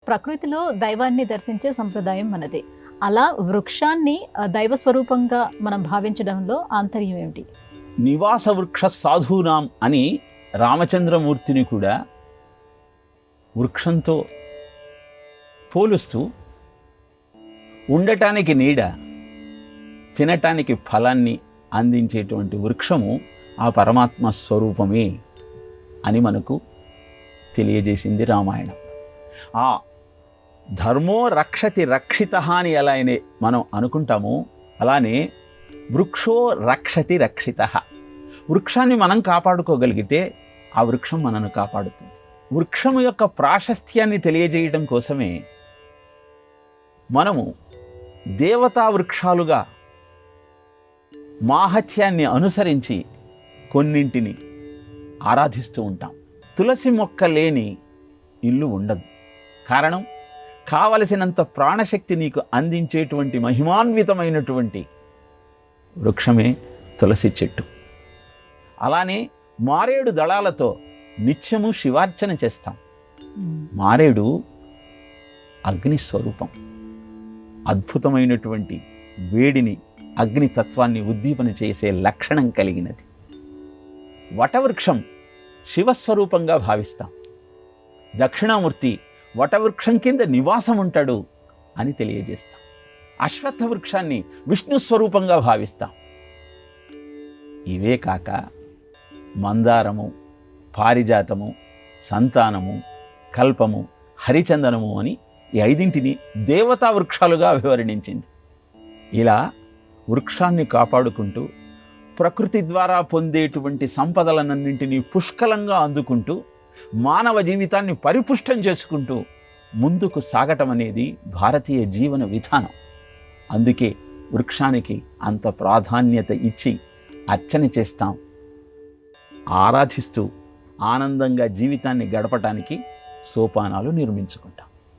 ప్రకృతిలో దైవాన్ని దర్శించే సంప్రదాయం మనది. అలా వృక్షాన్ని దైవ స్వరూపంగా మనం భావించడంలో ఆంతర్యం ఏమిటి? నివాస వృక్ష సాధూనాం అని రామచంద్రమూర్తిని కూడా వృక్షంతో పోలుస్తూ ఉండటానికి నీడ, తినటానికి ఫలాన్ని అందించేటువంటి వృక్షము ఆ పరమాత్మ స్వరూపమే అని మనకు తెలియజేసింది రామాయణం. ఆ ధర్మో రక్షతి రక్షిత అని ఎలా అయినా మనం అనుకుంటామో అలానే వృక్షో రక్షతి రక్షిత. వృక్షాన్ని మనం కాపాడుకోగలిగితే ఆ వృక్షం మనను కాపాడుతుంది. వృక్షం యొక్క ప్రాశస్త్యాన్ని తెలియజేయడం కోసమే మనము దేవతా వృక్షాలుగా మాహత్యాన్ని అనుసరించి కొన్నింటిని ఆరాధిస్తూ ఉంటాం. తులసి మొక్క లేని ఇల్లు ఉండదు. కారణం, కావలసినంత ప్రాణశక్తి నీకు అందించేటువంటి మహిమాన్వితమైనటువంటి వృక్షమే తులసి చెట్టు. అలానే మారేడు దళాలతో నిత్యము శివార్చన చేస్తాం. మారేడు అగ్నిస్వరూపం. అద్భుతమైనటువంటి వేడిని, అగ్నితత్వాన్ని ఉద్దీపన చేసే లక్షణం కలిగినది. వటవృక్షం శివస్వరూపంగా భావిస్తాం. దక్షిణామూర్తి వటవృక్షం కింద నివాసం ఉంటాడు అని తెలియజేస్తాం. అశ్వత్థ వృక్షాన్ని విష్ణు స్వరూపంగా భావిస్తాం. ఇవే కాక మందారము, పారిజాతము, సంతానము, కల్పము, హరిచందనము అని ఈ 5 దేవతా వృక్షాలుగా వివరణించింది. ఇలా వృక్షాన్ని కాపాడుకుంటూ ప్రకృతి ద్వారా పొందేటువంటి సంపదలన్నింటినీ పుష్కలంగా అందుకుంటూ మానవ జీవితాన్ని పరిపుష్టం చేసుకుంటూ ముందుకు సాగటం అనేది భారతీయ జీవన విధానం. అందుకే వృక్షానికి అంత ప్రాధాన్యత ఇచ్చి అర్చన చేస్తాం. ఆరాధిస్తూ ఆనందంగా జీవితాన్ని గడపటానికి సోపానాలు నిర్మించుకుంటాం.